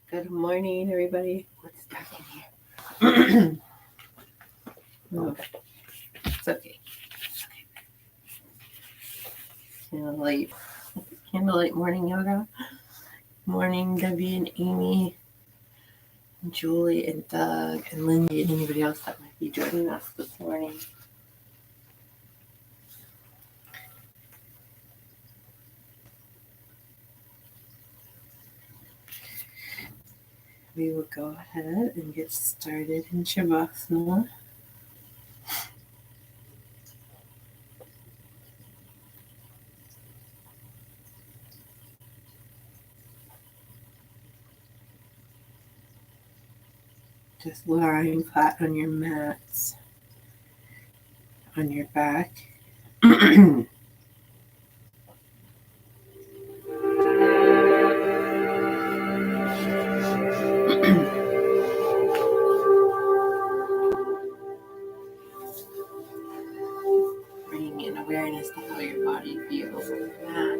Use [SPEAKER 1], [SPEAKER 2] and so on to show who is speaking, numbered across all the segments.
[SPEAKER 1] Good morning, everybody. What's dark in here? Oh, it's okay. Candlelight morning yoga. Morning, Debbie and Amy, and Julie and Doug and Lindy and anybody else that might be joining us this morning. We will go ahead and get started in Shavasana. Just lying flat on your mats, on your back. Bringing in awareness to how your body feels on the mat.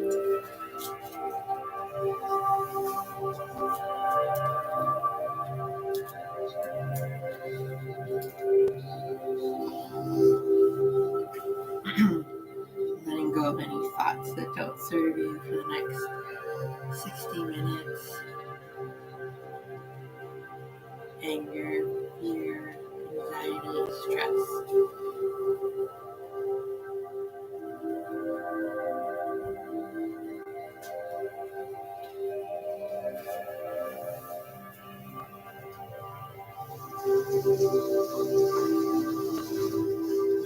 [SPEAKER 1] Letting go of any thoughts that don't serve you for the next 60 minutes. Anger, fear, anxiety, stress.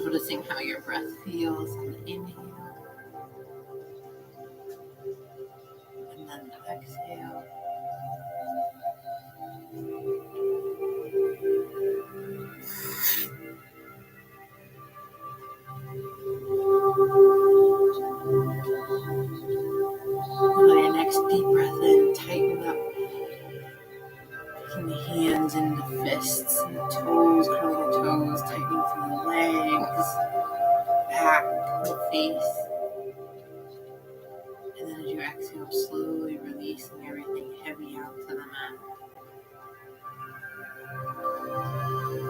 [SPEAKER 1] Noticing how your breath feels on the inhale and then the exhale. On your next deep breath in, tighten up. Taking the hands into fists and the toes, curling the toes, tightening through the legs, back, the face. And then as you exhale, slowly releasing everything heavy out to the mat.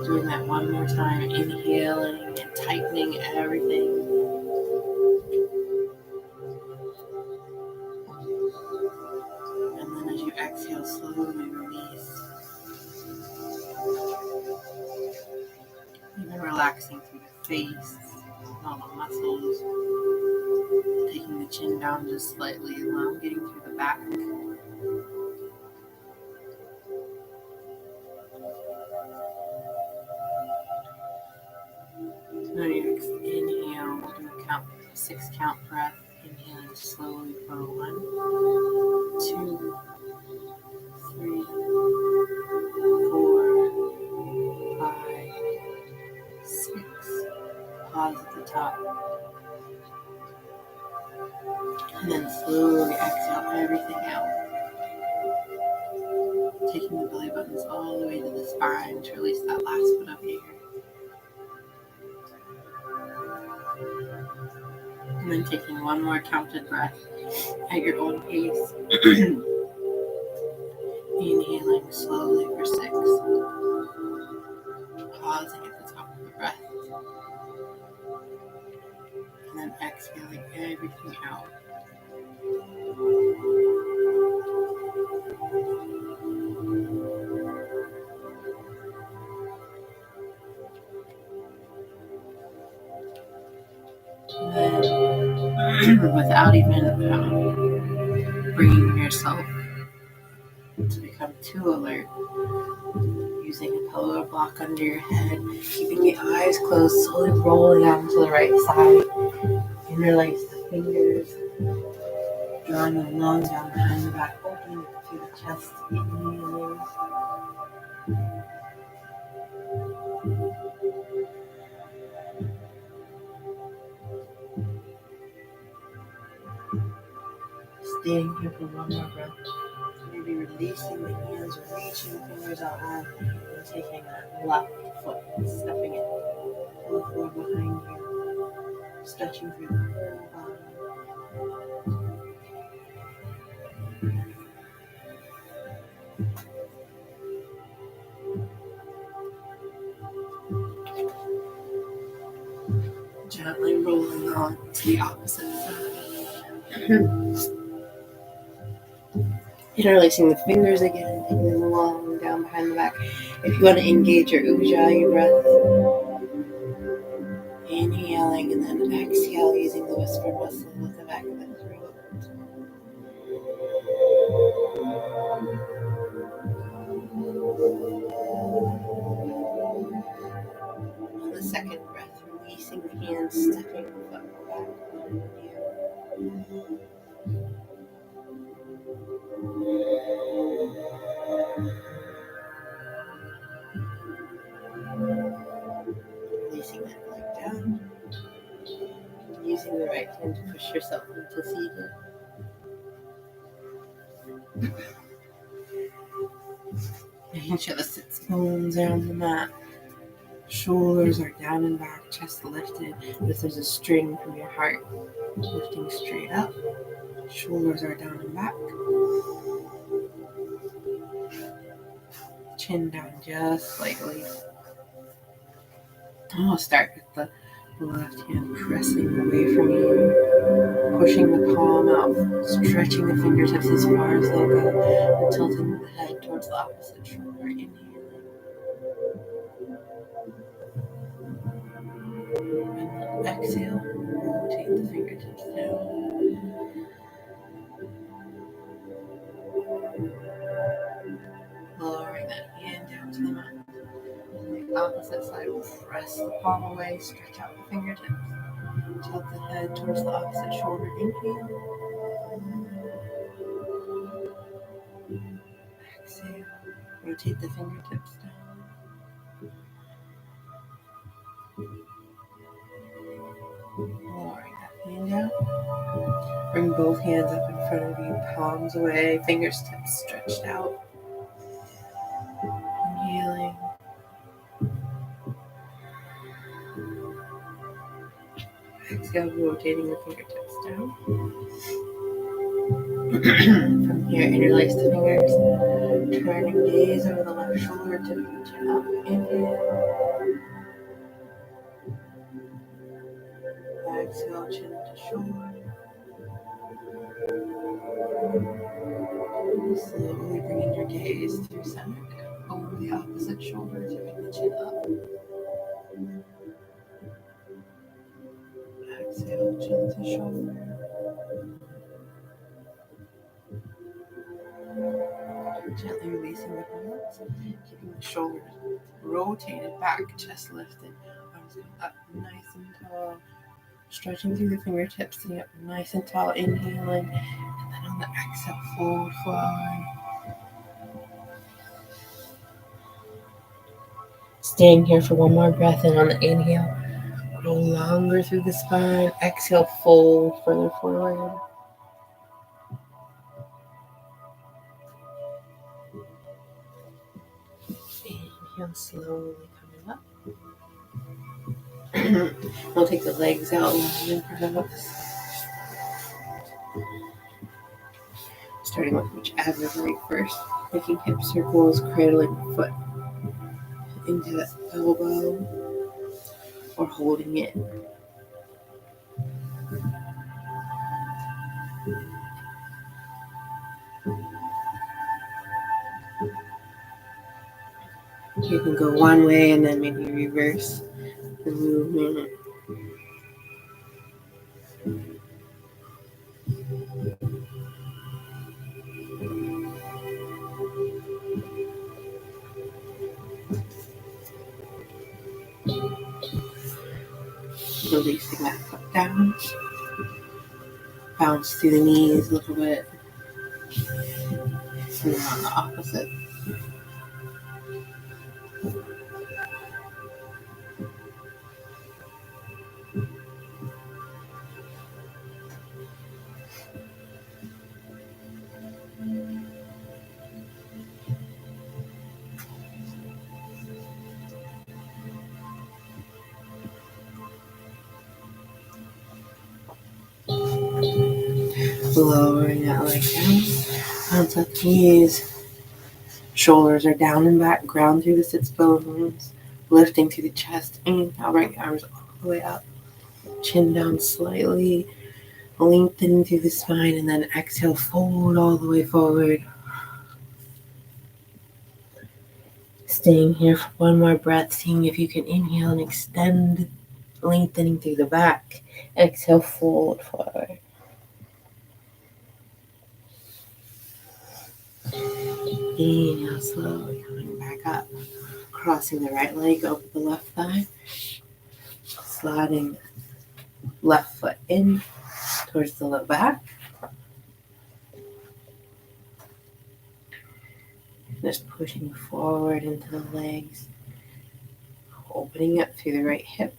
[SPEAKER 1] Doing that one more time, inhaling and tightening everything. And then as you exhale, slowly release. Even relaxing through the face, all the muscles. Taking the chin down just slightly, elongating through the back. Then you inhale, we'll do a 6 count breath. Inhaling slowly for 1, 2, 3, 4, 5, 6. Pause at the top. And then slowly exhale everything out. Taking the belly buttons all the way to the spine to release that last bit of air. And then taking one more counted breath at your own pace. Inhaling slowly for 6. Pausing at the top of the breath. And then exhaling everything out. And then, without even bringing yourself to become too alert, using a pillow block under your head, keeping the eyes closed, slowly rolling out to the right side. Interlace the fingers, drawing the lungs down behind the back, opening through the chest, inhaling. Staying here for one more breath. Maybe releasing the hands, reaching the fingers out high, and taking that left foot, stepping it on the floor behind you, stretching through the whole body. onto the opposite side. Interlacing the fingers again, taking them along down behind the back. If you want to engage your Ujjayi breath, inhaling and then exhale using the whisper muscle at the back of the throat. On the second breath, releasing the hands, stepping the foot back behind you. Releasing that leg down. Using the right hand to push yourself into seated. Making sure the sits bones are on the mat. Shoulders are down and back, chest lifted. As there's a string from your heart lifting straight up. Shoulders are down and back. Chin down just slightly. And we'll start with the left hand pressing away from you, pushing the palm out, stretching the fingertips as far as they'll go, and tilting the head towards the opposite shoulder. Inhaling. And then exhale, rotate the fingertips down. Lowering that hand down to the mat. On the opposite side, press the palm away, stretch out the fingertips. Tilt the head towards the opposite shoulder. Inhale. Exhale. Rotate the fingertips down. Lowering that hand down. Bring both hands up in front of you, palms away, fingertips stretched out. Inhaling. Exhale, rotating the fingertips down. From here, interlace the fingers. Turning gaze over the left shoulder, tipping the chin up. Inhale. Exhale, chin to shoulder. Slowly bringing your gaze through center, over the opposite shoulder, tipping the chin up. Exhale, chin to shoulder. Gently releasing the hands, keeping the shoulders rotated back, chest lifted, arms going up nice and tall. Stretching through the fingertips, sitting up nice and tall, inhaling, and then on the exhale, forward fold. Staying here for one more breath, and on the inhale, go longer through the spine. Exhale, fold further forward. Inhale, slowly coming up. We'll take the legs out long in front of us. Starting with whichever leg first. Making hip circles, cradling the foot into the elbow or holding it. You can go one way and then maybe reverse the movement. Releasing that foot down. Bounce through the knees a little bit. And then on the opposite. Lowering that leg down. Onto the knees. Shoulders are down and back. Ground through the sits bones. Lifting through the chest. Inhale, bring the arms all the way up. chin down slightly, lengthening through the spine, and then exhale, fold all the way forward. Staying here for one more breath, seeing if you can inhale and extend, lengthening through the back. Exhale, fold forward. Inhale, slowly coming back up. Crossing the right leg over the left thigh. Sliding left foot in towards the low back. Just pushing forward into the legs. Opening up through the right hip.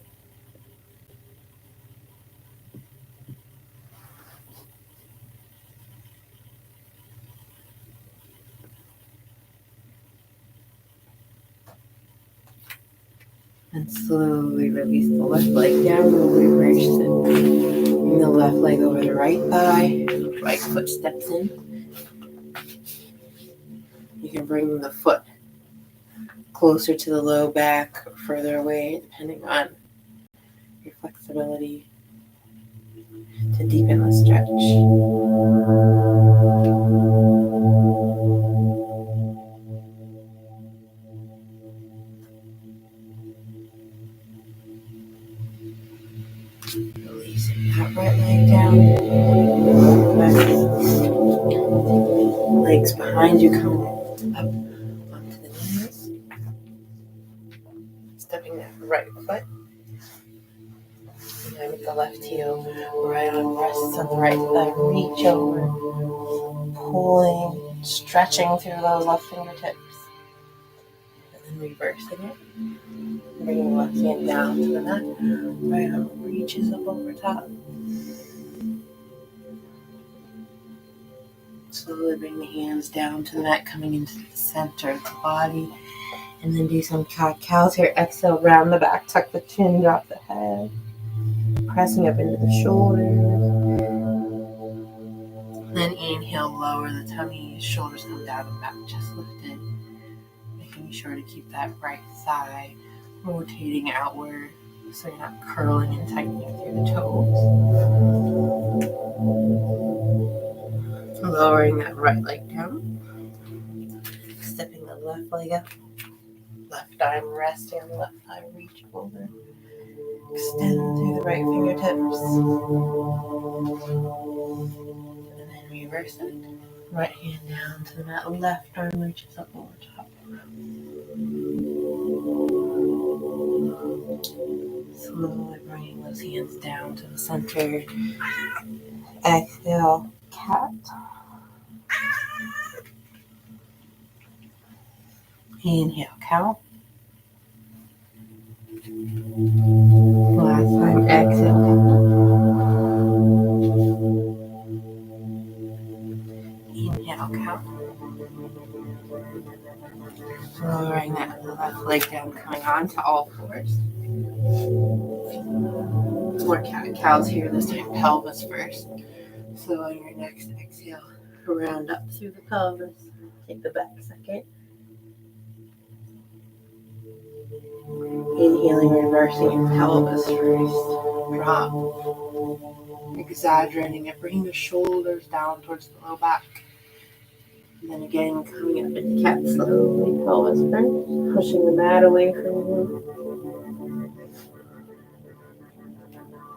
[SPEAKER 1] And slowly release the left leg down. We'll reverse it. Bring the left leg over the right thigh. Right foot steps in. You can bring the foot closer to the low back or further away, depending on your flexibility, to deepen the stretch. Releasing that right leg down. Legs behind you come up onto the knees. Stepping that right foot. And then with the left heel, right arm rests on the right thigh. Reach over. Pulling, stretching through those left fingertips. And then reversing it. Bringing the left hand down to the mat. Right arm reaches up over top. Slowly bring the hands down to the mat, coming into the center of the body. And then do some cat-cows here. Exhale, round the back, tuck the chin, drop the head. Pressing up into the shoulders. Then inhale, lower the tummy, shoulders come down and back, chest lifted. Making sure to keep that right thigh rotating outward so you're not curling and tightening through the toes. Lowering that right leg down. Stepping the left leg up. Left arm resting on the left thigh, reach over. Extend through the right fingertips. And then reverse it. Right hand down to the mat. Left arm reaches up over top. Slowly bringing those hands down to the center. Exhale, cat. Inhale, cow. Last time, exhale, cow. Inhale, cow. Lowering that left leg down, coming on to all fours. More cat-cows here, this time pelvis first. So on your next exhale, round up through the pelvis. Take the back second. Inhaling, reversing your pelvis first. Drop. Exaggerating it, bringing the shoulders down towards the low back. And then again, coming up into cat slowly, pelvis first. Pushing the mat away from you.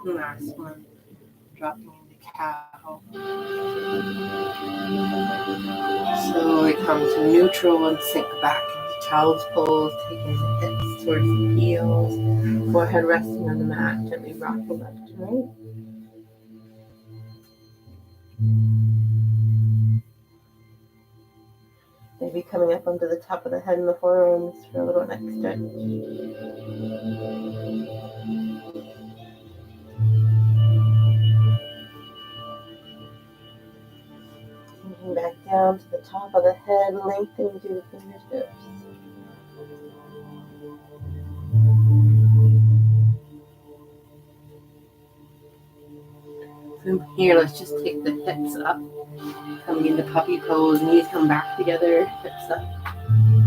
[SPEAKER 1] Last one. Dropping into cow. Slowly come to neutral and sink back into child's pose, taking the hips towards the heels, forehead resting on the mat, gently rock the left and right. Maybe coming up onto the top of the head and the forearms for a little neck stretch. Moving back down to the top of the head, lengthening through the fingertips. From here, let's just take the hips up, coming into puppy pose, knees come back together, hips up.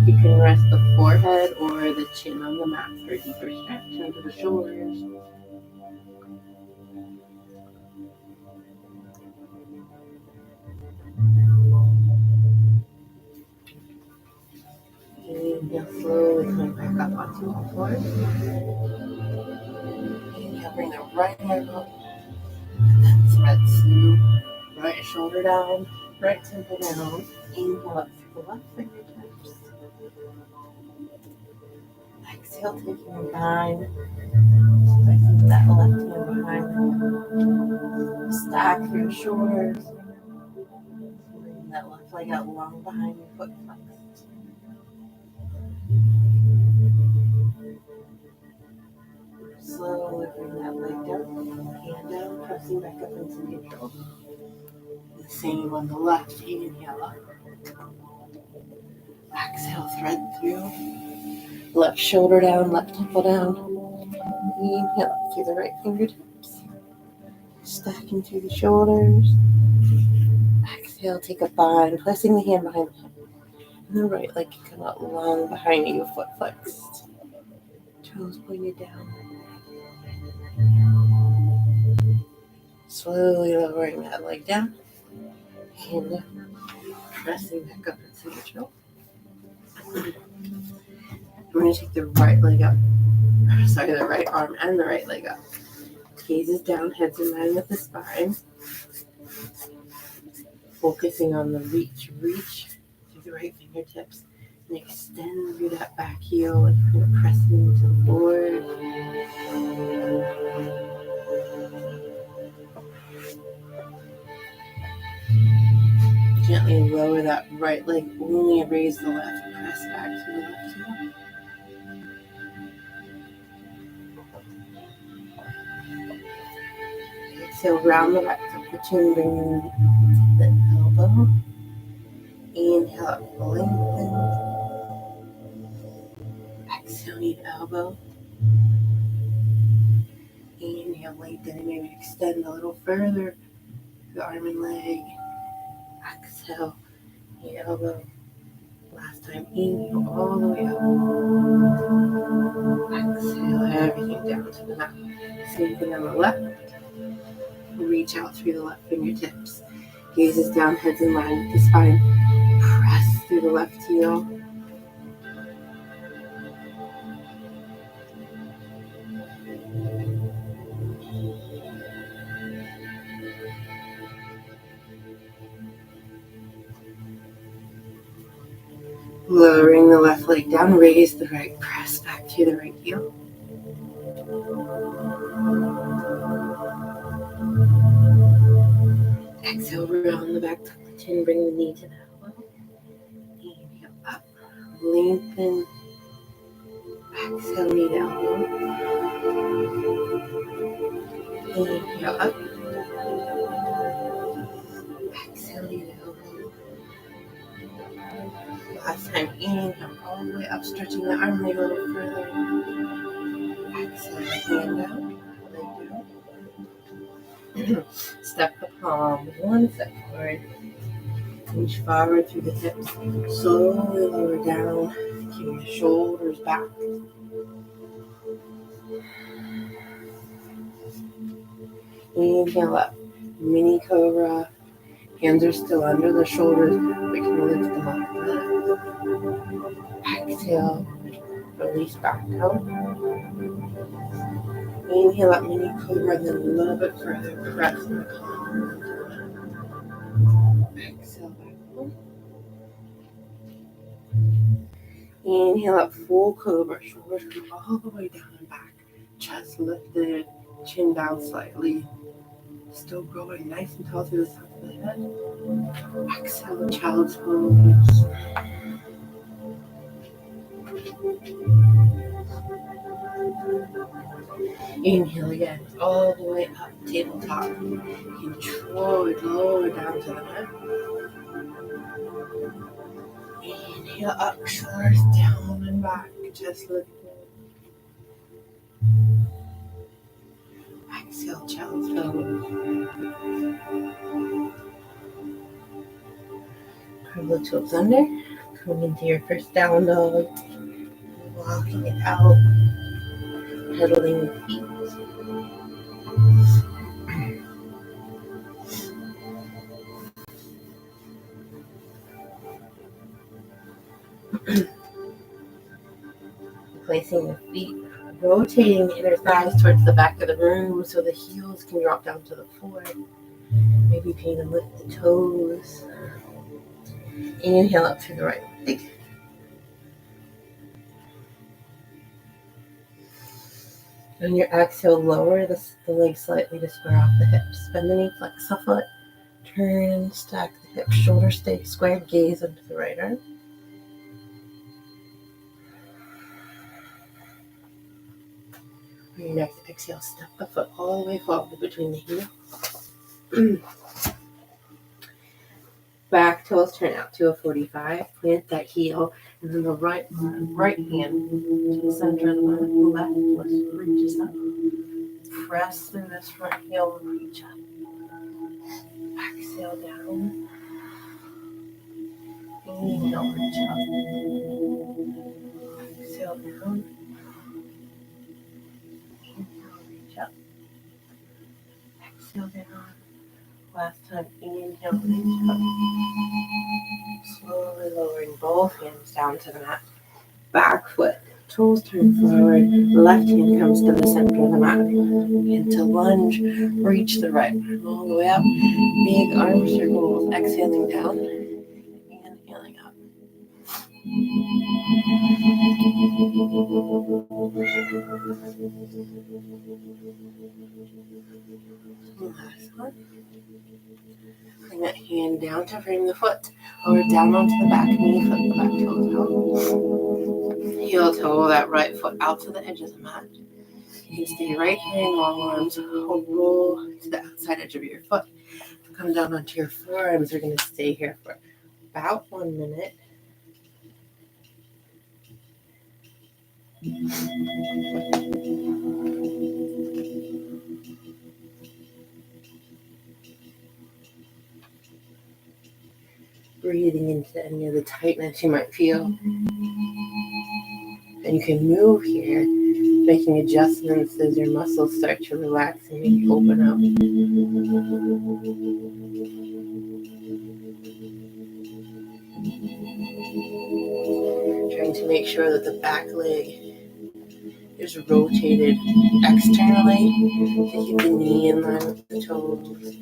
[SPEAKER 1] You can rest the forehead or the chin on the mat for a deeper stretch into the shoulders. up onto all fours. Inhale, bring the right leg up. And then thread through. Right shoulder down. Right temple down. Inhale up through the left fingertips. Exhale, taking a bind. Placing that left hand behind the stack through your shoulders. Bring that left leg out long behind your foot flexed. Slowly bring that leg down, hand down, pressing back up into neutral. The same on the left. Inhale up. Exhale, thread through. Left shoulder down, left temple down. Inhale up through the right fingertips. Stacking through the shoulders. Exhale, take a bind, placing the hand behind the hip. And the right leg can come out long behind you, foot flexed. Toes pointed down. Slowly lowering that leg down. Hand up. Pressing back up into neutral. We're going to take the right leg up. Sorry, the right arm and the right leg up. Gazes down, heads in line with the spine. Focusing on the reach through the right fingertips. And extend through that back heel and kind of press into the floor. Gently lower that right leg, only raise the left, press back to the left heel. Exhale, round the back of the chin, bringing the elbow. Inhale up, lengthen. Exhale, knee to elbow. Inhale, lengthen, and maybe extend a little further the arm and leg. Exhale, knee to elbow. Last time, inhale all the way up. Exhale, everything down to the mat. Same thing on the left. Reach out through the left fingertips. Gazes down, heads in line with the spine. Press through the left heel. Lowering the left leg down, raise the right, press back to the right heel. Exhale, round the back, tuck the chin, bring the knee to the elbow. Inhale up, lengthen. Exhale, knee to elbow. Inhale up. Exhale, knee to elbow. Last time, inhale all the way up, stretching the arm leg a little further. Exhale, hand down, leg down. Step the palm, one step forward. Reach forward through the hips. Slowly lower down, keeping the shoulders back. Inhale up, mini cobra. Hands are still under the shoulders. We can lift them up. Exhale, release back down. Inhale up, mini cobra, then a little bit further. Press in the palm. Exhale back down. Inhale up, full cobra. Shoulders come all the way down and back. Chest lifted, chin down slightly. Still growing nice and tall through the top of the head. Exhale, child's pose. Inhale again, all the way up, tabletop. Control it, lower down to the mat. Inhale up, shoulders down and back, chest lifted. Exhale, child's pose. Curve the toes under. Come into your first down dog. Walking it out. Pedaling the feet. placing your feet, rotating the inner thighs towards the back of the room so the heels can drop down to the floor. Maybe pain and lift the toes. Inhale up through the right leg. On your exhale, lower the leg slightly to square off the hips. Bend the knee, flex the foot. Turn and stack the hips. Shoulders stay squared, gaze into the right arm. On your next exhale, step the foot all the way forward between the heels. Back toes turn out to a 45. Plant that heel, and then the right hand to the center of the mat. Left foot reaches up. Press through this front heel and reach up. Exhale down. Inhale, reach up. Exhale down. Inhale, reach up. Exhale down. Last time, inhale, reach up. Slowly lowering both hands down to the mat. Back foot, toes turn forward. Left hand comes to the center of the mat. Into lunge, reach the right arm all the way up. Big arm circles, exhaling down. Inhaling up. Last one. Bring that hand down to frame the foot, or down onto the back knee, flip the back toes out. Heel toe that right foot out to the edge of the mat. You can stay right here in long arms, roll to the outside edge of your foot. Come down onto your forearms. You're going to stay here for about 1 minute. Breathing into any of the tightness you might feel. And you can move here, making adjustments as your muscles start to relax and maybe open up. Trying to make sure that the back leg is rotated externally to keep the knee in line with the toes.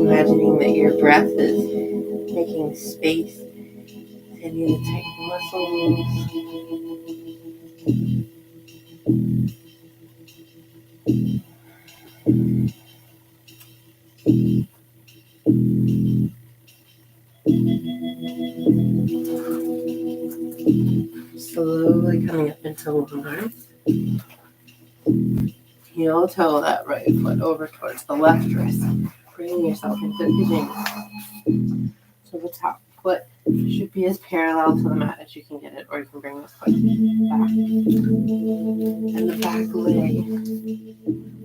[SPEAKER 1] Imagining that your breath is making space, hitting the tight muscles. Slowly coming up into long arms. Heel toe that right foot over towards the left wrist. Bringing yourself into pigeon. So the top foot should be as parallel to the mat as you can get it, or you can bring this foot back. And the back leg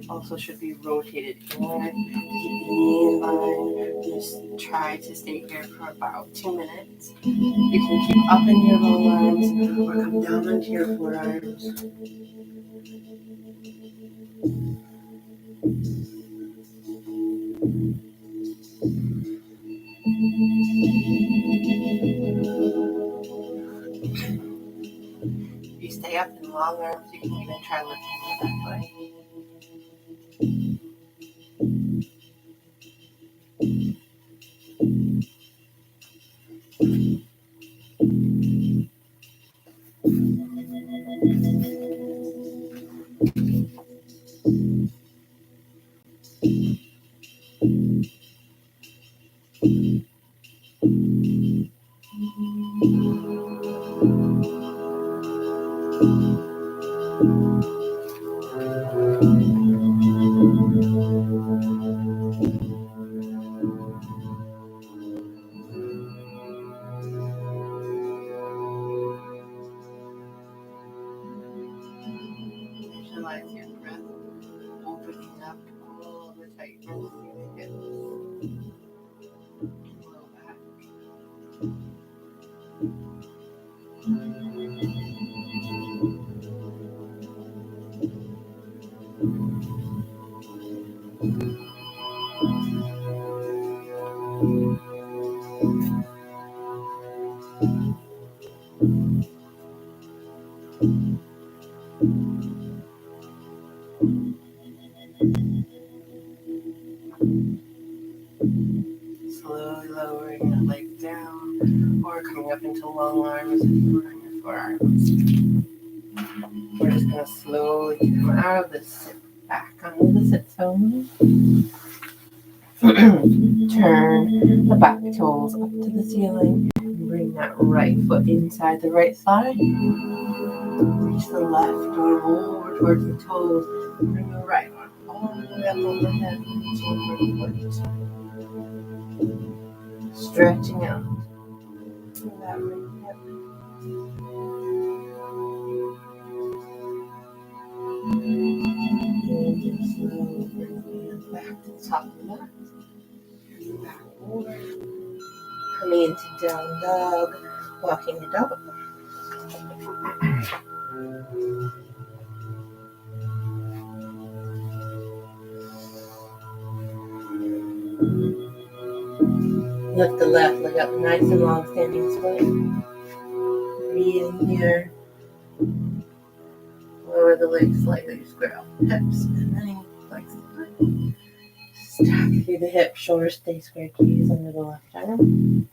[SPEAKER 1] also should be rotated inward. Keep the knee in line. Just try to stay here for about 2 minutes. You can keep up in your long arms or come down onto your forearms. If you stay up in long arms, you can even try lifting the back leg. Visualize your breath opening up all the tightness in the hips. Low back. Slowly lowering that leg down, or coming up into long arms if you are on your forearms. We're just going to slowly come out of this sit back onto the sit tone. Turn the back toes up to the ceiling and bring that right foot inside the right thigh. Reach the left arm over towards the toes. Bring the right arm all the way up overhead. Reaching for the foot. Stretching out through that right hip. And just slowly bring the hands back to the top of the mat. Back over. Coming into down dog. Walking the dog. Lift the left leg up nice and long, standing split. Breathe in here. Lower the legs slightly, square off the hips, and then flex the foot. Stack through the hips, shoulders stay square, keys under the left arm.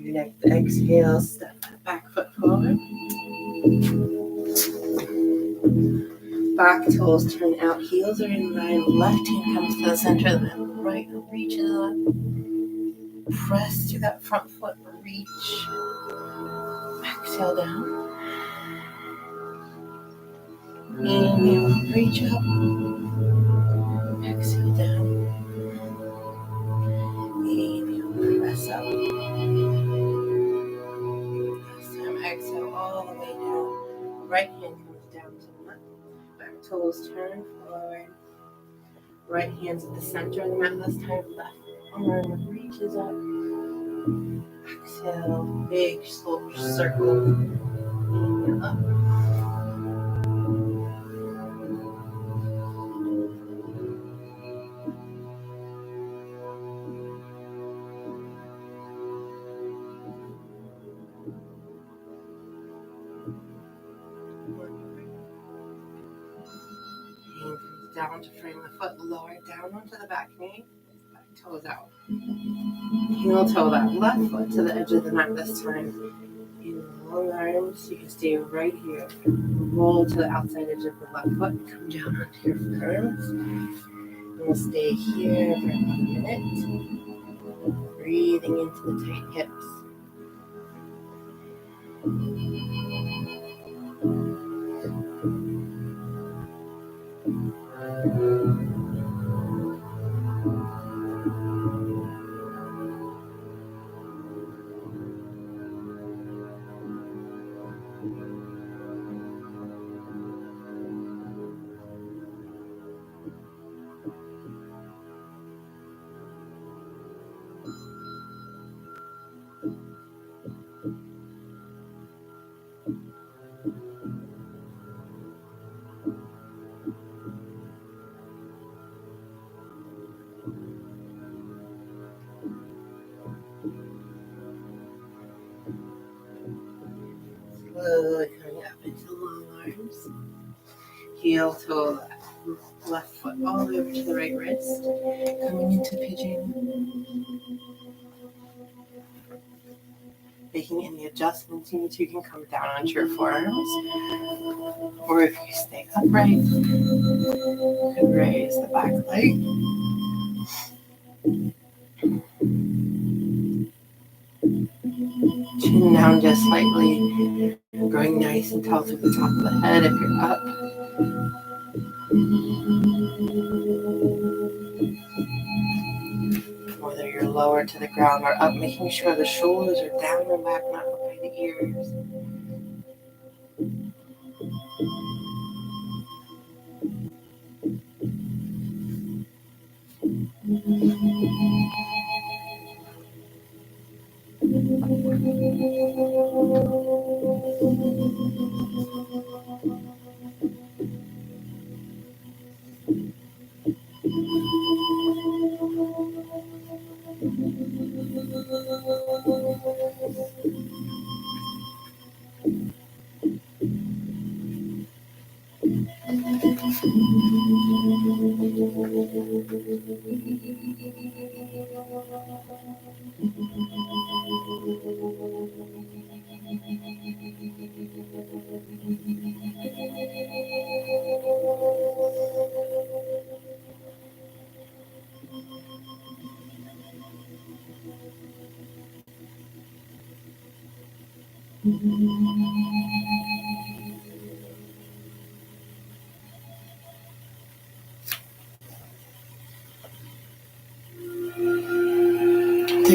[SPEAKER 1] Your next exhale, step that back foot forward. Back toes turn out, heels are in line, left hand comes to the center of the mat, right reaches up. Press to that front foot, reach. Exhale down. Inhale, reach up. Exhale down. Inhale, press up. This time, exhale all the way down. Right hand comes down to the mat. Back toes turn forward. Right hand's at the center of the mat this time. Left arm reaches up. Exhale, big slow circle. Inhale up. Hand comes down to frame the foot, lower down onto the back knee. Back toes out. Heel toe that left foot to the edge of the mat this time. In long arms, you can stay right here. Roll to the outside edge of the left foot. Come down onto your arms. And we'll stay here for about a minute. Breathing into the tight hips. Slowly coming up into long arms. Heel toe that left foot all the way over to the right wrist. Coming into pigeon. Making any adjustments you need to, you can come down onto your forearms. Or if you stay upright, you can raise the back leg. Chin down just slightly. Growing nice and tall through the top of the head if you're up. Whether you're lower to the ground or up, making sure the shoulders are down and back, not up by the ears. To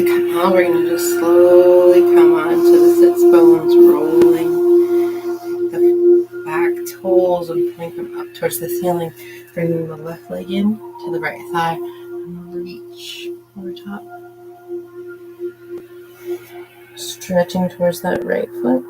[SPEAKER 1] come out, we're going to just slowly come onto the sits bones, rolling the back toes and point them up towards the ceiling, bringing the left leg in to the right thigh, and reach over top. Stretching towards that right foot.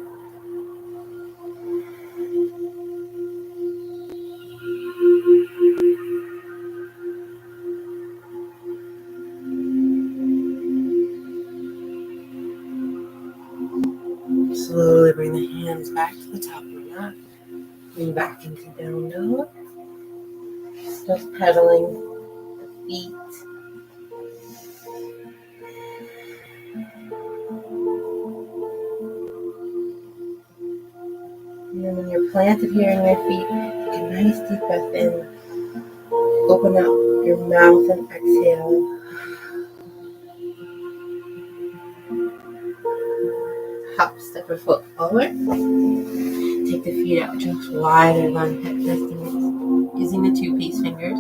[SPEAKER 1] Slowly bring the hands back to the top of the mat. Bring back into down dog. Just pedaling the feet. And then when you're planted here in your feet, take a nice deep breath in. Open up your mouth and exhale. Hop, step your foot forward. Take the feet out just wider than hip distance. Using the 2 peace fingers,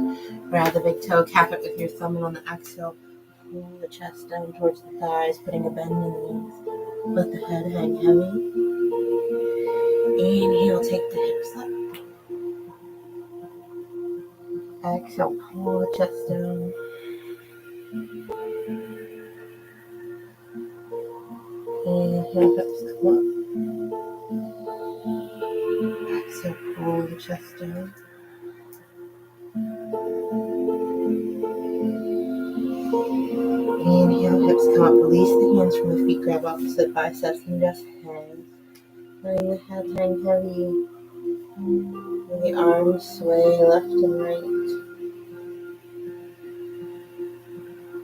[SPEAKER 1] grab the big toe, cap it with your thumb, and on the exhale, pull the chest down towards the thighs, putting a bend in the knees. Let the head hang heavy. Inhale, take the hips up. Exhale, pull the chest down. Inhale, hips come up. Exhale, pull the chest down. Inhale, hips come up. Release the hands from the feet. Grab opposite biceps and just hang. Letting the head hang heavy. And the arms sway left and right.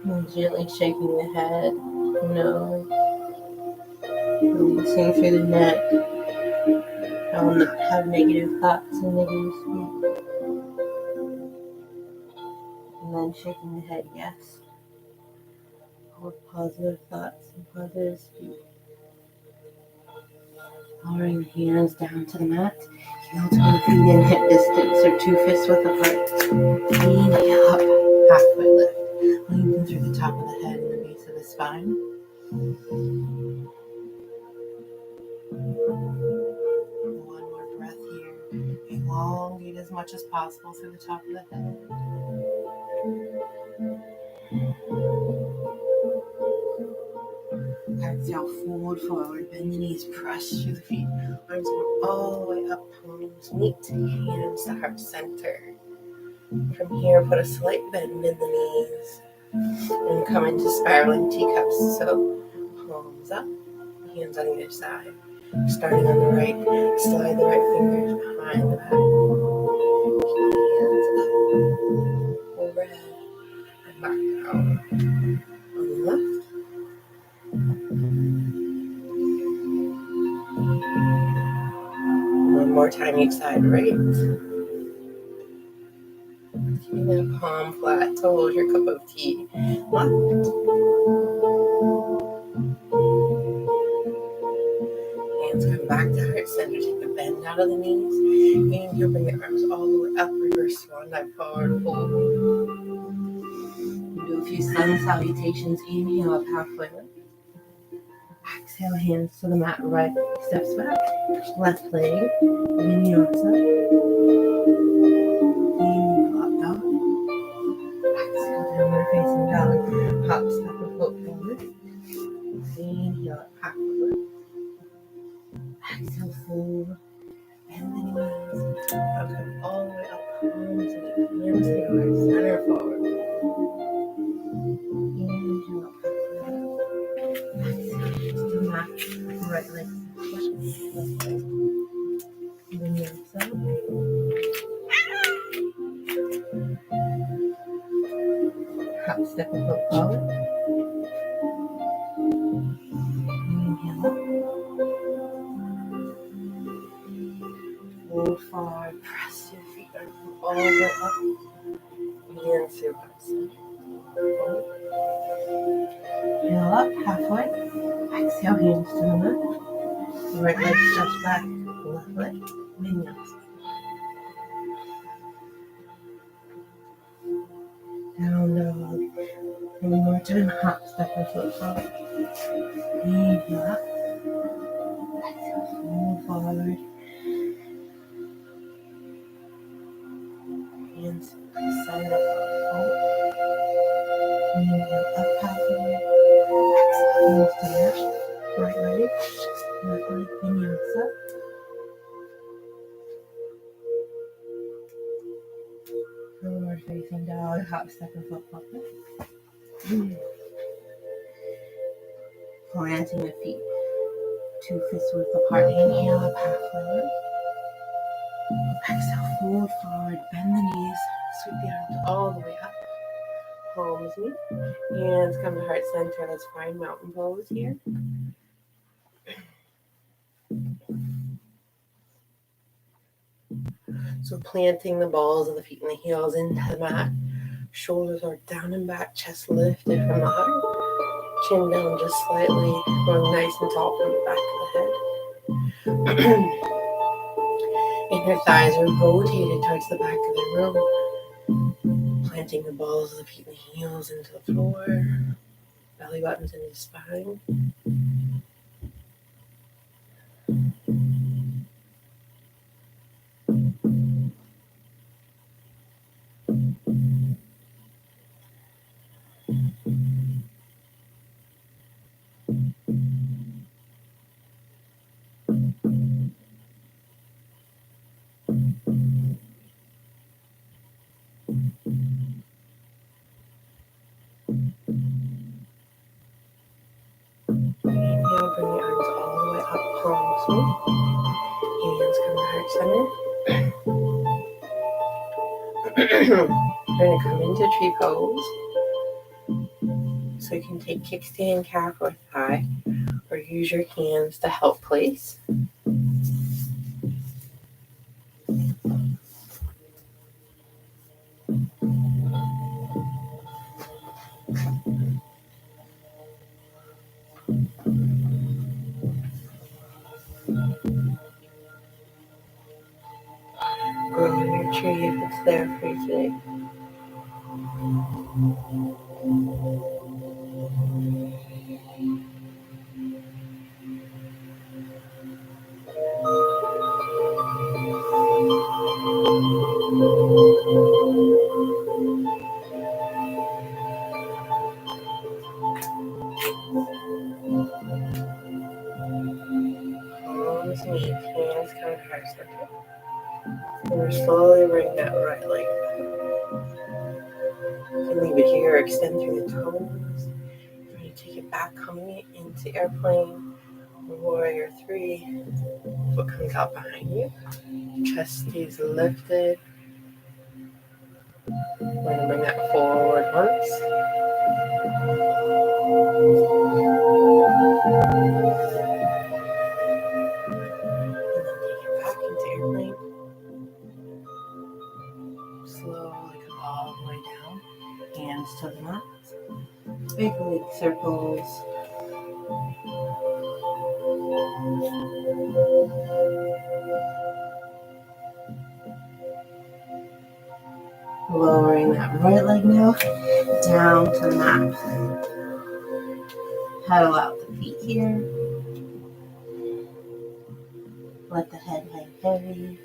[SPEAKER 1] And gently shaking the head, nose. Releasing through the neck. I will not have negative thoughts and negative speech. And then shaking the head, yes. Hold positive thoughts and positive speech. Lowering the hands down to the mat. Heel toe the feet in hip distance or 2 fists width apart. Inhale up, halfway lift. Lengthen through the top of the head and the base of the spine. One more breath here. Elongate as much as possible through the top of the head. Exhale, fold forward, bend the knees, press through the feet. Arms go all the way up, palms meet, hands to heart center. From here, put a slight bend in the knees and come into spiraling teacups. So, palms up, hands on either side. Starting on the right, slide the right fingers behind the back. Hands up, overhead, and back down. On the left. One more time each side, right. Keeping that palm flat to hold your cup of tea. Left. Hands come back to heart center. Take the bend out of the knees. Inhale, bring the arms all the way up. Reverse swan dive forward fold. Do a few sun salutations. Inhale up halfway lift. Exhale, hands to the mat. Right steps back. Left leg. Vinyasa. Inhale up dog. Exhale, downward facing dog. Hop, step, and float forward. Inhale up halfway lift. Exhale, fold. Bend the knees. Come all the way up. Palms and hands to the heart center forward. Inhale up halfway lift. Exhale, to the mat. Right leg. Left leg. Vinyasa.
[SPEAKER 2] forward. Press your feet all the way up. And through ups. Inhale up halfway. Exhale, hands to the mat. Right leg steps back. Left leg. Vinyasa. Down dog. One more time. Hop, step, and flip forward. Inhale up. Exhale, fold forward. Hands side up, fold. Inhale up halfway. Exhale, hands to mat. Right leg. Left leg. Vinyasa. Forward facing dog. Hop, step, and flip forward. Planting the feet. 2 fists width apart. Inhale up halfway. Exhale, fold forward. Bend the knees. Sweep the arms all the way up. Palms meet. Hands come to heart center. Let's find mountain pose here. So planting the balls of the feet and the heels into the mat. Shoulders are down and back. Chest lifted from the heart. Chin down just slightly. Going nice and tall from the back of the head. Inner thighs are rotated towards the back of the room. Planting the balls of the feet and the heels into the floor. Belly buttons into the spine. Inhale, bring your arms all the way up, palms meet. Hands come to heart center. We're going to come into tree pose. So you can take kickstand, calf, or thigh, or use your hands to help place. Grow in your tree if it's there for you today. Palms meet, hands come to heart center. And we're slowly bring that right leg back. You can leave it here or extend through the toes. You're going to take it back, coming into airplane. Warrior 3. Foot comes out behind you. Chest stays lifted. We're going to bring that forward once. And then take it back into airplane. Slowly come all the way down. Hands to the mat. Big leg circles. Lowering that right leg now down to the mat. Paddle out the feet here. Let the head hang heavy.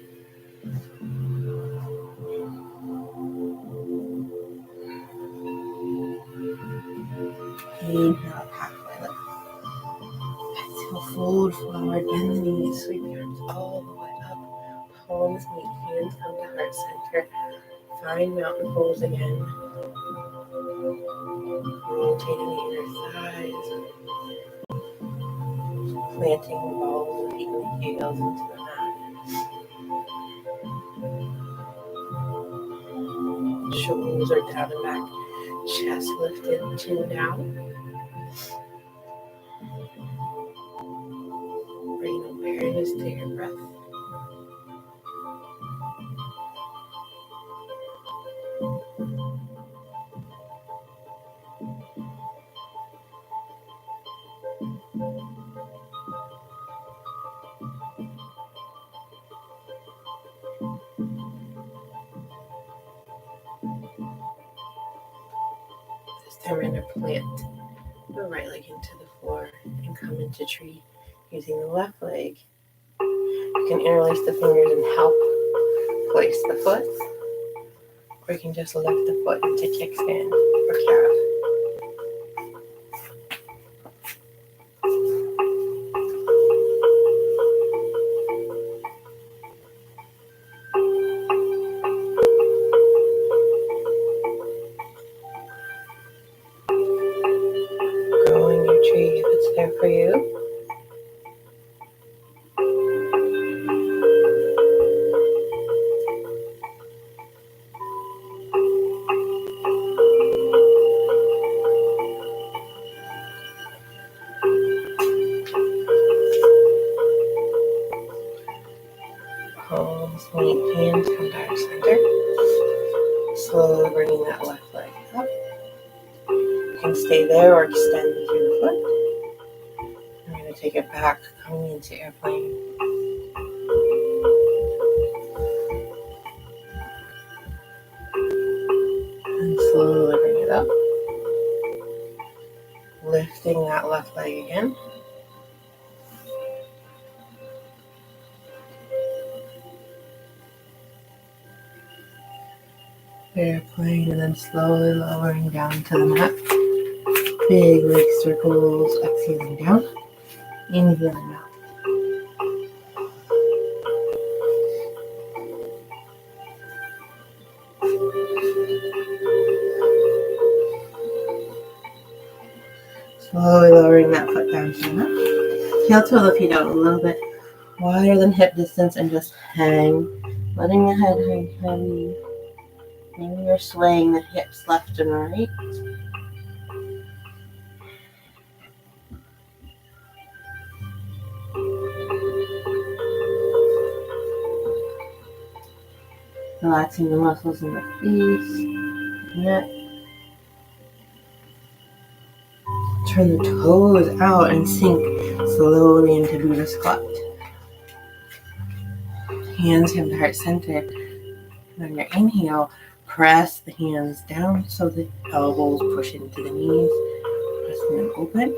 [SPEAKER 2] Inhale up halfway lift. Exhale, fold forward, bend the knees, sweep your arms all the way up. Palms meet, hands come to heart center. Find mountain pose again. Rotating the inner thighs. Planting the balls of the feet and the heels into the mat. Shoulders are down and back. Chest lifted, chin down. Bring awareness to your breath. I'm going to plant the right leg into the floor and come into tree using the left leg. You can interlace the fingers and help place the foot, or you can just lift the foot into kickstand or calf. Growing your tree if it's there for you. Palms meet hands from back center. Slowly bringing that left leg up. You can stay there or extend through the foot. I'm going to take it back, coming into airplane. And slowly bring it up. Lifting that left leg again. Airplane, and then slowly lowering down to the mat. Big leg circles, exhaling down. Inhaling out. Slowly lowering that foot down to the mat. Heel toe the feet out a little bit wider than hip distance and just hang. Letting the head hang heavy. Maybe you're swaying the hips left and right. Relaxing the muscles in the face, neck. Turn the toes out and sink slowly into Buddha squat. Hands hip to heart center. And on your inhale, press the hands down so the elbows push into the knees. Pressing them open.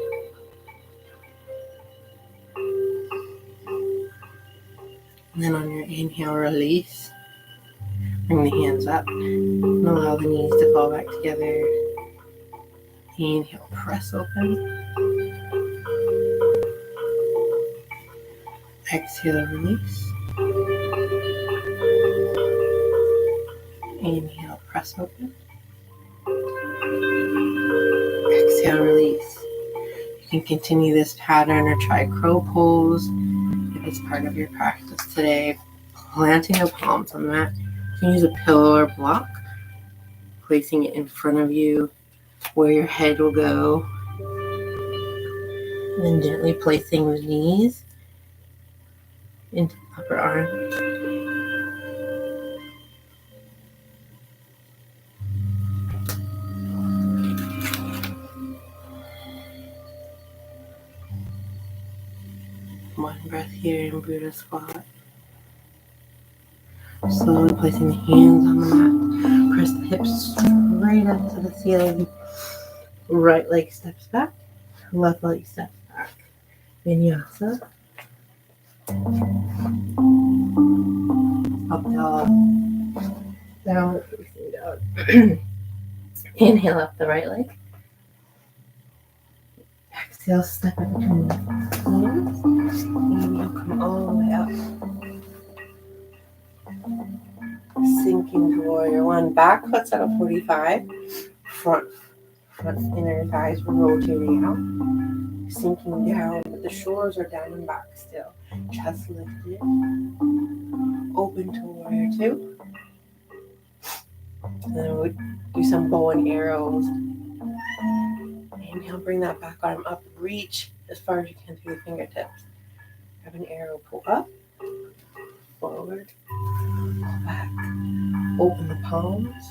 [SPEAKER 2] And then on your inhale, release. Bring the hands up and allow the knees to fall back together. Inhale, press open. Exhale, release. Inhale, press open. Exhale, release. You can continue this pattern or try crow pose if it's part of your practice today. Planting your palms on the mat. You can use a pillow or block, placing it in front of you where your head will go. And then gently placing the knees into the upper arms. One breath here in Buddha squat. Slowly placing the hands on the mat. Press the hips straight up to the ceiling. Right leg steps back. Left leg steps back. Vinyasa. Up dog. Down facing dog. Inhale up the right leg. Exhale, step in between the hands. Inhale, come all the way up. Sinking to warrior one. Back foot's at a 45. Front inner thighs rotating out. Sinking down, but the shoulders are down and back still. Chest lifted. Open to warrior two. And then we'll do some bow and arrows. Inhale, bring that back arm up. Reach as far as you can through the fingertips. Have an arrow, pull up, forward, pull back. Open the palms.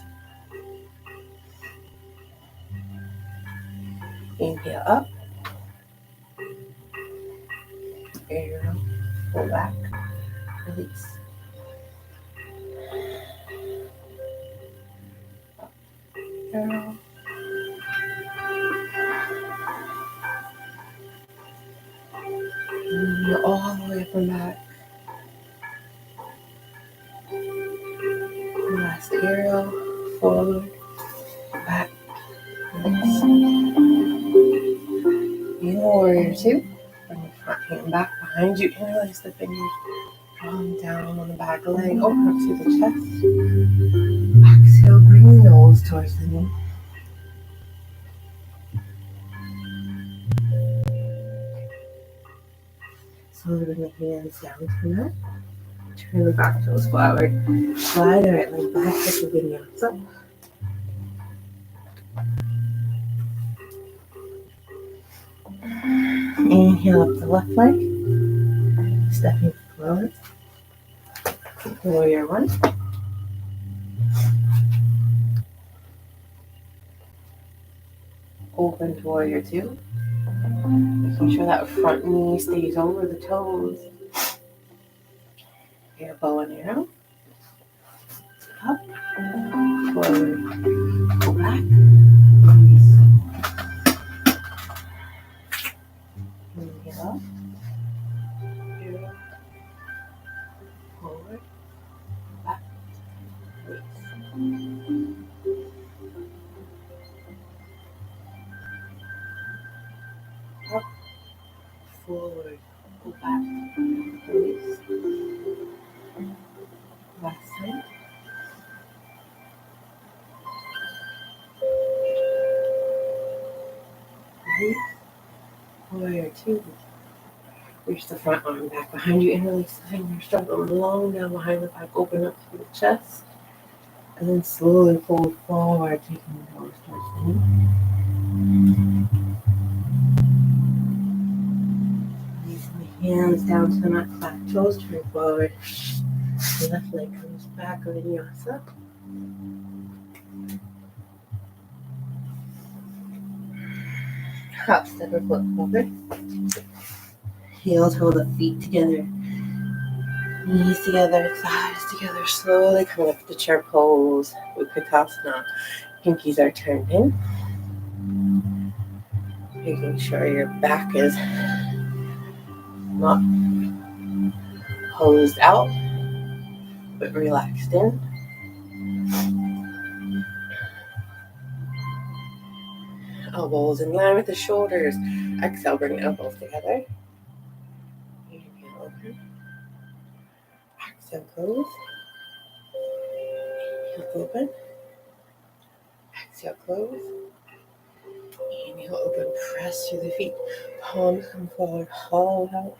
[SPEAKER 2] Inhale up. Arrow, pull back, release. Arrow, Inhale all the way from back. Last arrow, forward, back, release. In warrior two. Bring the front hand back behind you. Interlace the fingers. Palm down on the back leg. Open up to the chest. Exhale, bring the nose towards the knee. Slowly bring the hands down to the mat. Turn the back toes forward. Slide the right leg back to the vinyasa. Inhale up the left leg. Stepping forward. Warrior one. Open to warrior two. Making sure that front knee stays over the toes. Your bow and arrow. Up. Forward. Go back. Release. Inhale up. Arrow. Forward. Back. Release. Up. Forward. Go back. Release. Last time. Release. Warrior two. Reach the front arm back behind you. Interlace the fingers. Drop them long down behind the back. Open up through the chest. And then slowly fold forward, taking the nose towards the knee. Releasing the hands down to the mat. Flat toes. Turn forward. The left leg comes back. Vinyasa. Hop, step, or flip forward. Heel toe the feet together. Knees together, thighs together. Slowly coming up to chair pose. Utkatasana. Pinkies are turned in. Making sure your back is not posed out, but relaxed in. Elbows in line with the shoulders. Exhale, bring the elbows together. Inhale, open. Exhale, close. Inhale, open. Exhale, close. Inhale, open. Press through the feet. Palms come forward. Hollow out.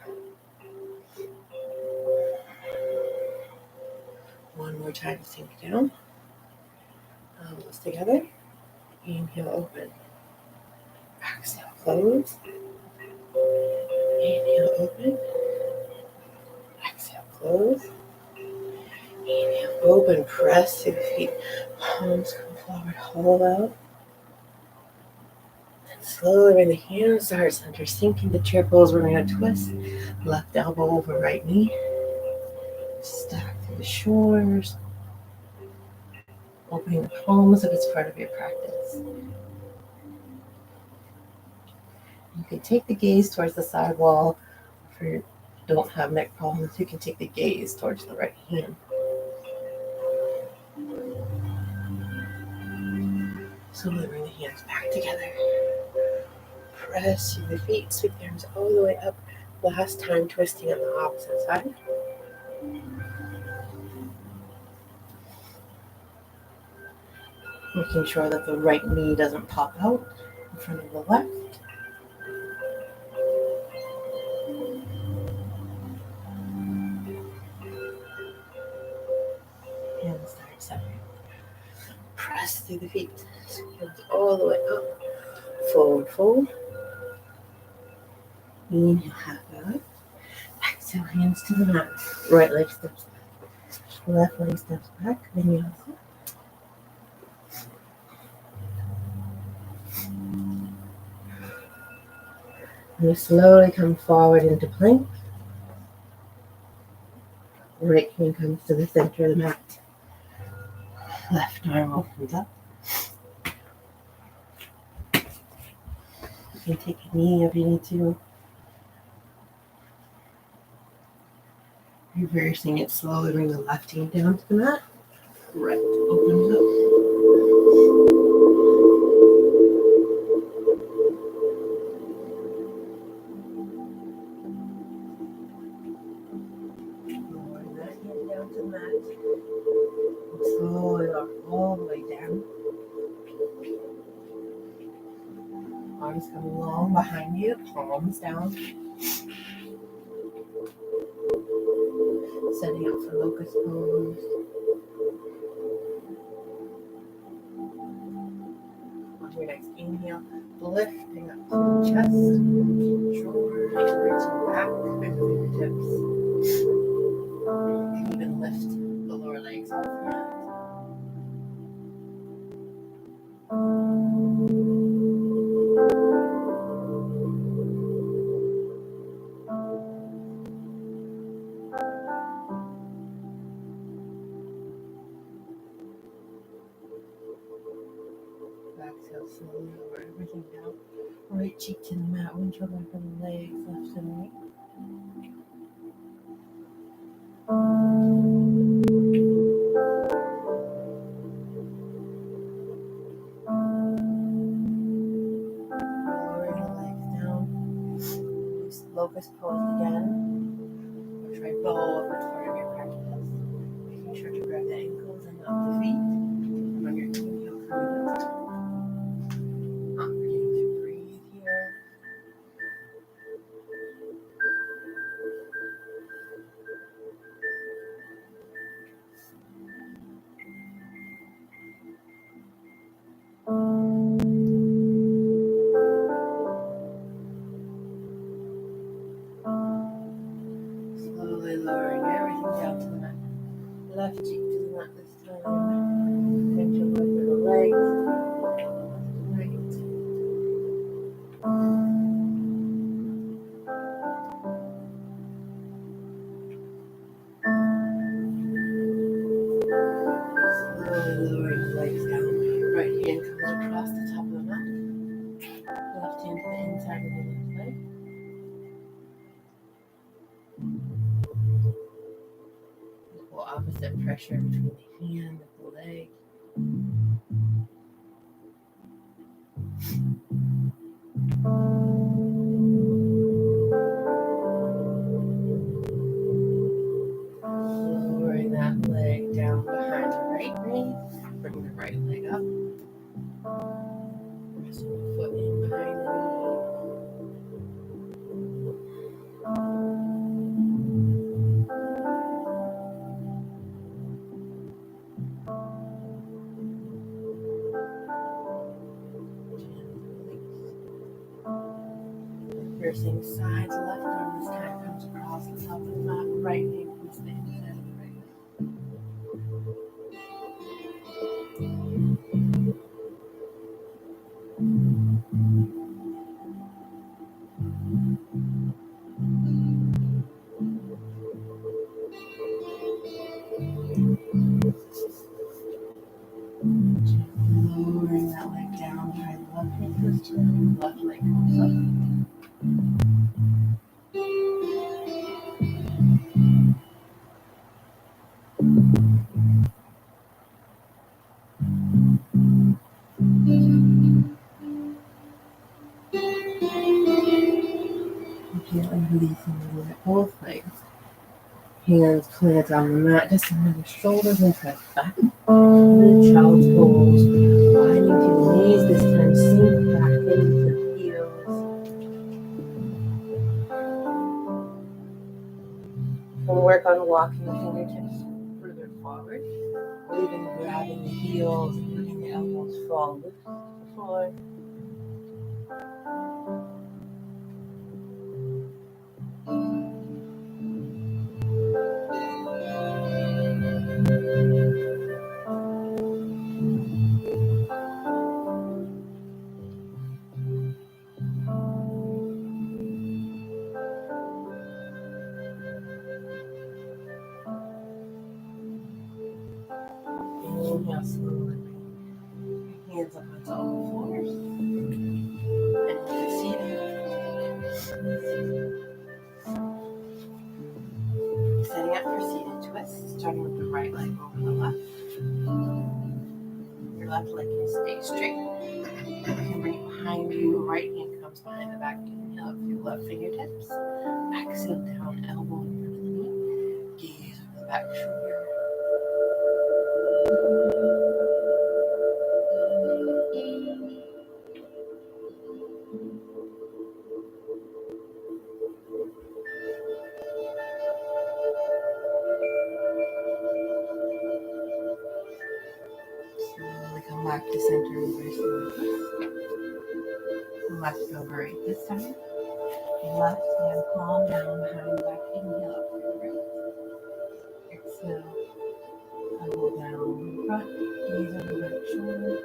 [SPEAKER 2] One more time to sink down. Elbows together. Inhale, open. Exhale, close. Inhale, open. Exhale, close. Inhale, open. Press through the feet. Palms come forward. Hollow out. And slowly bring the hands to heart center. Sink into chair pose. We're going to twist. Left elbow over right knee. Stack through the shoulders. Opening the palms if it's part of your practice. You can take the gaze towards the side wall. If you don't have neck problems, you can take the gaze towards the right hand. Slowly bring the hands back together. Press through the feet, sweep the arms all the way up. Last time twisting on the opposite side. Making sure that the right knee doesn't pop out in front of the left. Hands start separate. Press through the feet. Hands all the way up. Forward fold. Inhale, half out. Exhale, hands to the mat. Right leg steps back. Left leg steps back. Vinyasa. And you slowly come forward into plank. Right hand comes to the center of the mat. Left arm opens up. You can take a knee if you need to. Reversing it slowly, bring the left hand down to the mat. Right opens up. Lowering that hand down to the mat. And slowly lower all the way down. Arms come long behind you, palms down. Setting up for locust pose. On your next inhale, lifting up to the chest, shoulders, reaching back with fingertips. You can even lift the lower legs off the mat. Exhale slowly, lower everything down. Right cheek to the mat, windshield back on the legs, left and right. Lowering the legs down. Use locust pose again. Or try bow if it's part of your practice. Making sure to grab the ankles and not the feet. And on your inhale, coming up. Not forgetting to breathe here. Slowly lowering everything down to the mat. Left cheek to the mat this time. Tension over the legs. Right. Slowly lowering the legs down. Right hand comes across the top of the mat. Left hand to the inside of the left leg. Equal opposite pressure between the hand and the leg. Lowering that leg down behind the right knee. Bring the right leg up. Pressing the foot in behind the knee. Reversing sides, left arm this time comes across the top of the mat. Right knee comes to the inside of the right leg. Lowering that leg down behind the left knee this time. Left leg comes up. Gently releasing both legs. Hands planted on the mat, just under the shoulders and press back. Good child's pose. Finding to the knees, this time sink back into the heels. We'll work on walking the fingertips further forward, or even grabbing the heels and letting the elbows fall loose to the floor. Inhale slowly. Hands up onto all fours. And seated. Setting up
[SPEAKER 1] right leg over the left. Your left leg can stay straight. You can bring it behind you. Right hand comes behind the back. Inhale up through left fingertips. Exhale down, elbow in front of the knee. Gaze over the back shoulder. Slowly come back to center, reversing the twist. Left over right this time. Left hand palm down behind the back. Inhale up through the right. Exhale, elbow down in front. Gaze over the back shoulder.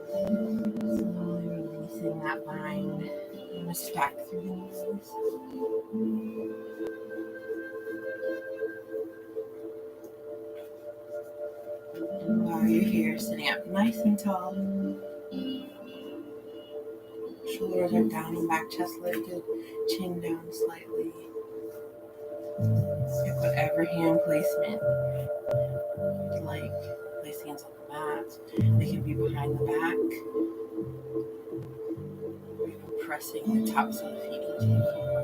[SPEAKER 1] Slowly releasing that bind. And stack through the knees. And while you're here, sitting up nice and tall. Shoulders are down and back, chest lifted, chin down slightly. Pick whatever hand placement you'd like. Place hands on the mat. They can be behind the back. Or even pressing the tops of the feet into the floor.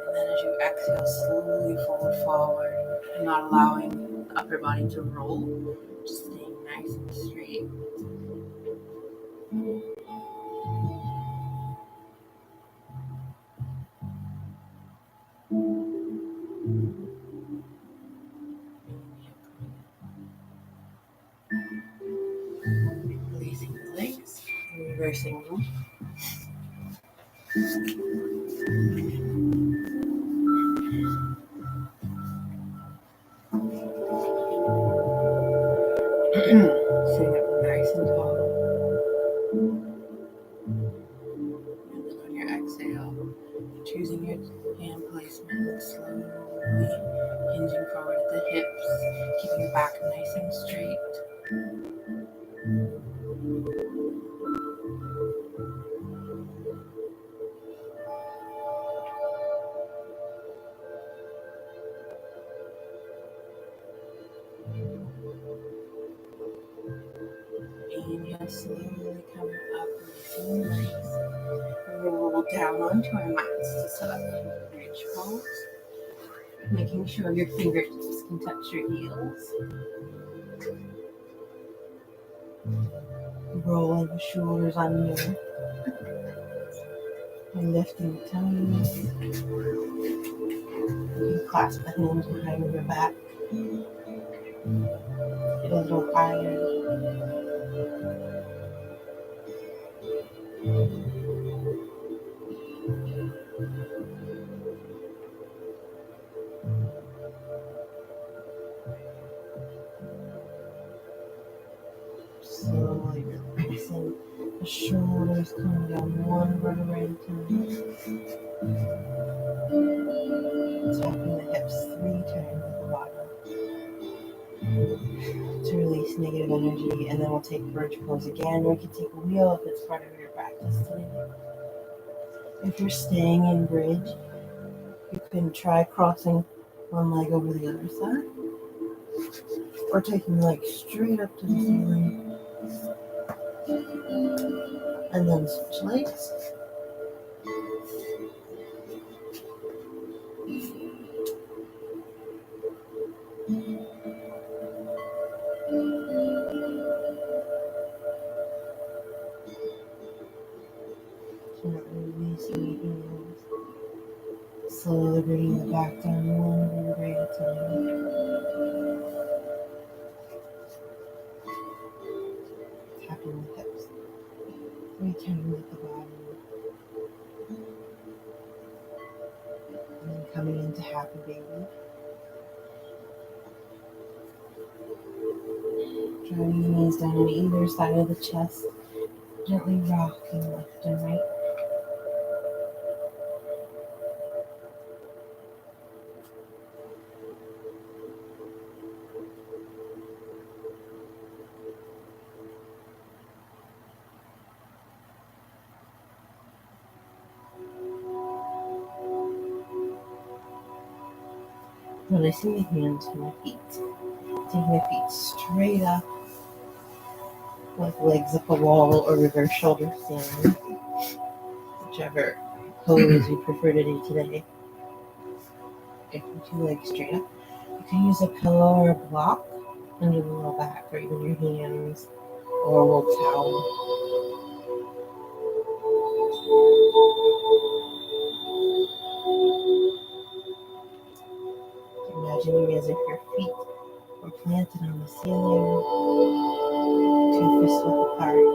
[SPEAKER 1] And then as you exhale, slowly fold forward. And not allowing the upper body to roll. Just staying nice and straight. Releasing the legs, reversing them. Sitting up nice and tall. And then on your exhale, choosing your hand placement, slowly hinging forward at the hips, keeping your back nice and straight. Inhale, slowly coming up, releasing the legs. Roll down onto our mats to set up bridge pose. Making sure your fingertips can touch your heels. Rolling the shoulders under. And lifting the toes. You can clasp the hands behind your back. Get a little higher. Slowly releasing the shoulders, coming down one vertebrae at a time. Tapping the hips 3 times at the bottom to release negative energy, and then we'll take bridge pose again. Or you can take a wheel if it's part of your practice today. If you're staying in bridge, you can try crossing one leg over the other side, or taking the leg straight up to the ceiling, and then switch legs. Releasing the hands. Slowly bringing the back down one vertebrae at a time. Tapping the hips 3 times at the bottom. And then coming into happy baby. Driving the knees down on either side of the chest. Gently rocking left and right. Releasing the hands from the feet. Taking the feet straight up, like legs up a wall or reverse shoulder stand, whichever pose you prefer to do today. Taking 2 legs straight up. You can use a pillow or a block under the low back, or even your hands, or a wool towel. Imagining as if your feet were planted on the ceiling, 2 fists width apart.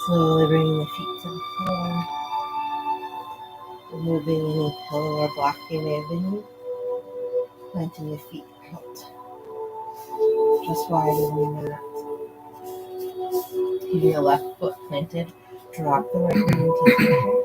[SPEAKER 1] Slowly bringing the feet to the floor, removing any pillow or block you may have been in, planting your feet out, just widening the mat. Keeping the left foot planted, drop the right knee into center.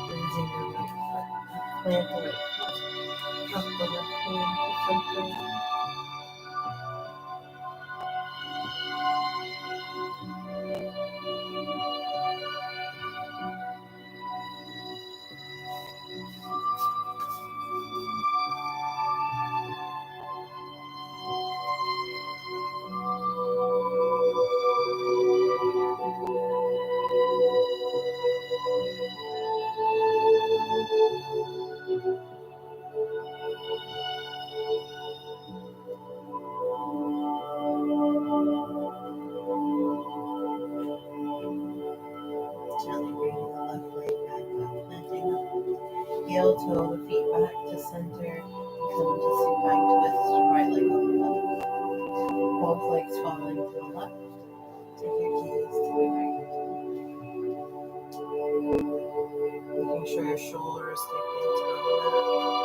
[SPEAKER 1] Raising your right foot, plant the right foot, drop the left hand to center. Gently bringing the left leg back up, planting the heel toe, the feet back to center, and come into supine twist, right leg over left. Both legs falling to the left. Take your gaze to the right. Making sure your shoulders stay planted on the mat.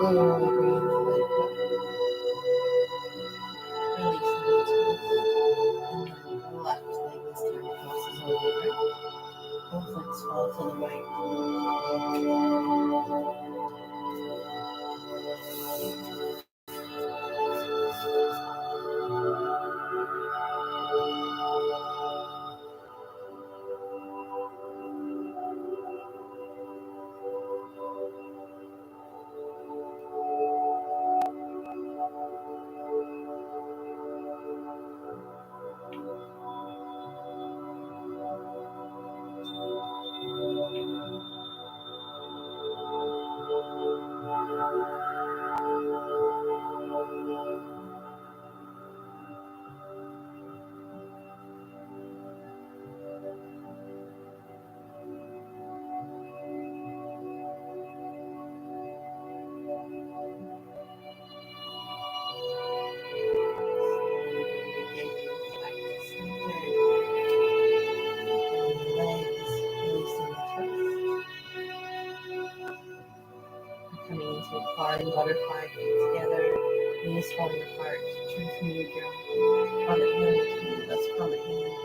[SPEAKER 1] Slowly bringing the leg up, releasing the twist, and then the left leg this time crosses over the right. Both legs fall to the right.
[SPEAKER 2] Coming into a flying butterfly together, knees falling apart, truth mudra, comet healing, that's comet healing.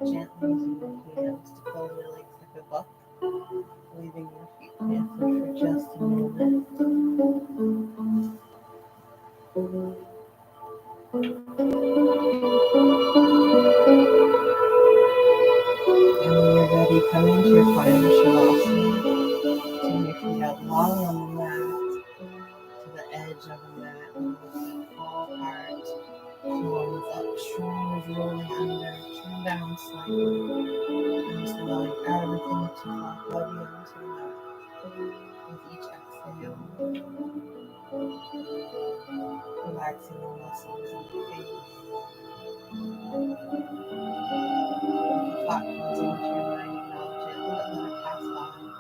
[SPEAKER 2] Gently using your hands to pull your legs like a buck, leaving your feet planted for just a moment. And when you're ready, come into your final shavasana. Turn your feet out long on the mat to the edge of the mat. And let it fall apart. Palms up, shoulders rolling under, chin down slightly. And just allowing everything to fall heavy onto the mat with each exhale. Relaxing the muscles in the face. If a thought comes into your mind, acknowledge it, but let it pass by.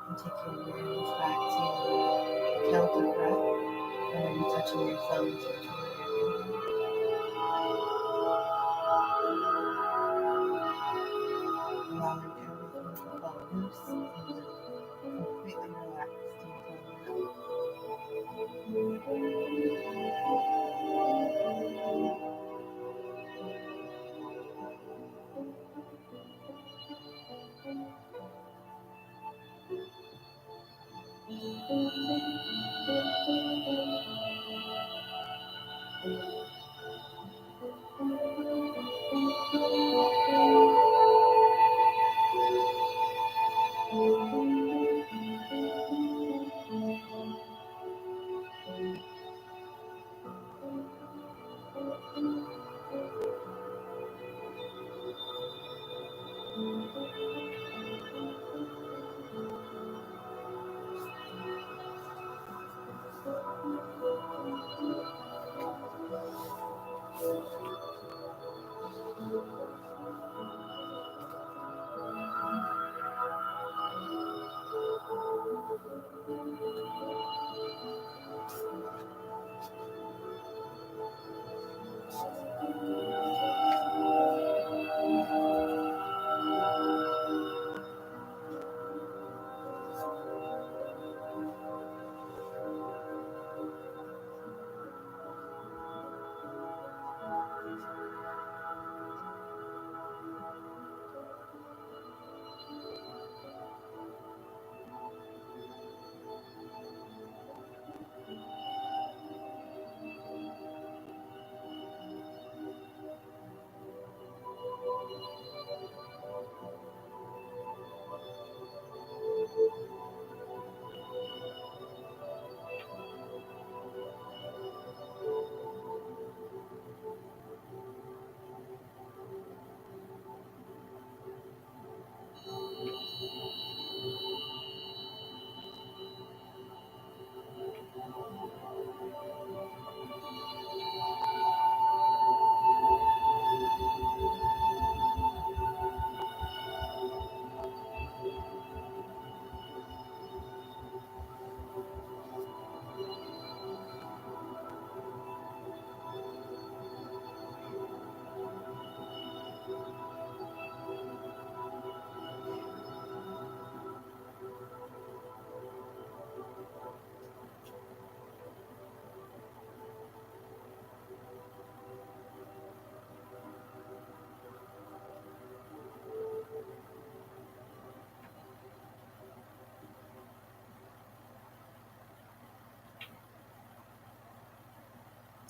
[SPEAKER 2] And take your awareness back to the Celtic breath, and when you're touching your thumbs or twirling your fingers. Allowing everything to fall loose and completely relaxed until now.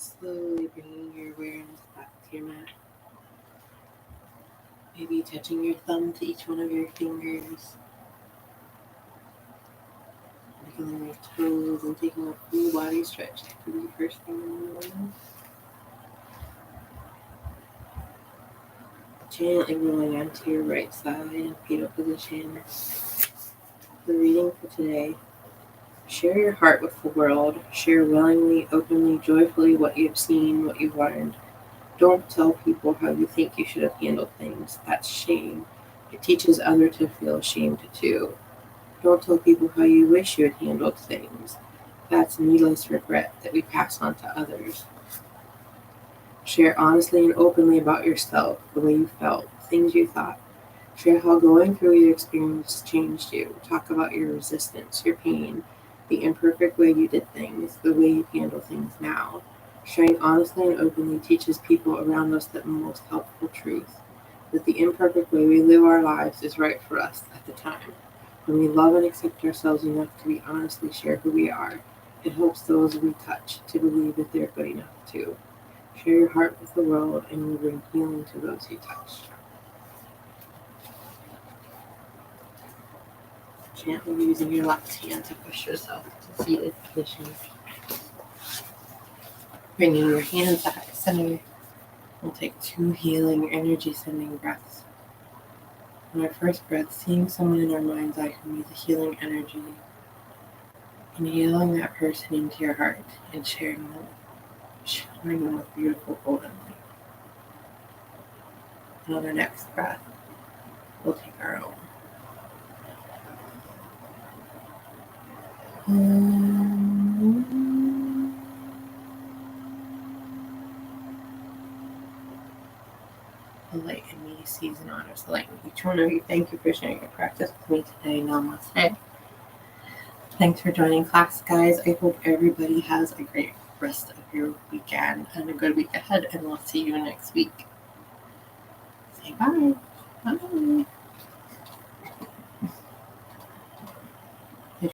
[SPEAKER 1] Slowly bringing your awareness back to your mat. Maybe touching your thumb to each one of your fingers. Wiggling your toes and taking a full body stretch. That could be first thing in the morning. Gently rolling onto your right side in fetal position. The reading for today. Share your heart with the world. Share willingly, openly, joyfully what you've seen, what you've learned. Don't tell people how you think you should have handled things. That's shame. It teaches others to feel ashamed too. Don't tell people how you wish you had handled things. That's needless regret that we pass on to others. Share honestly and openly about yourself, the way you felt, things you thought. Share how going through your experience changed you. Talk about your resistance, your pain, the imperfect way you did things, the way you handle things now. Sharing honestly and openly teaches people around us the most helpful truth, that the imperfect way we live our lives is right for us at the time. When we love and accept ourselves enough to be honestly share who we are, it helps those we touch to believe that they're good enough too. Share your heart with the world and you will bring healing to those you touch. Gently using your left hand to push yourself to seated position. Bringing your hands back to center. We'll take 2 healing, energy sending breaths. On our first breath, seeing someone in our mind's eye who needs a healing energy. Inhaling that person into your heart and showering them with beautiful golden light. And on our next breath, we'll take our own. The light in me sees and honors the light in each one of you. Thank you for sharing your practice with me today. Namaste. Thanks for joining class, guys. I hope everybody has a great rest of your weekend and a good week ahead, and we'll see you next week. Say bye. Bye.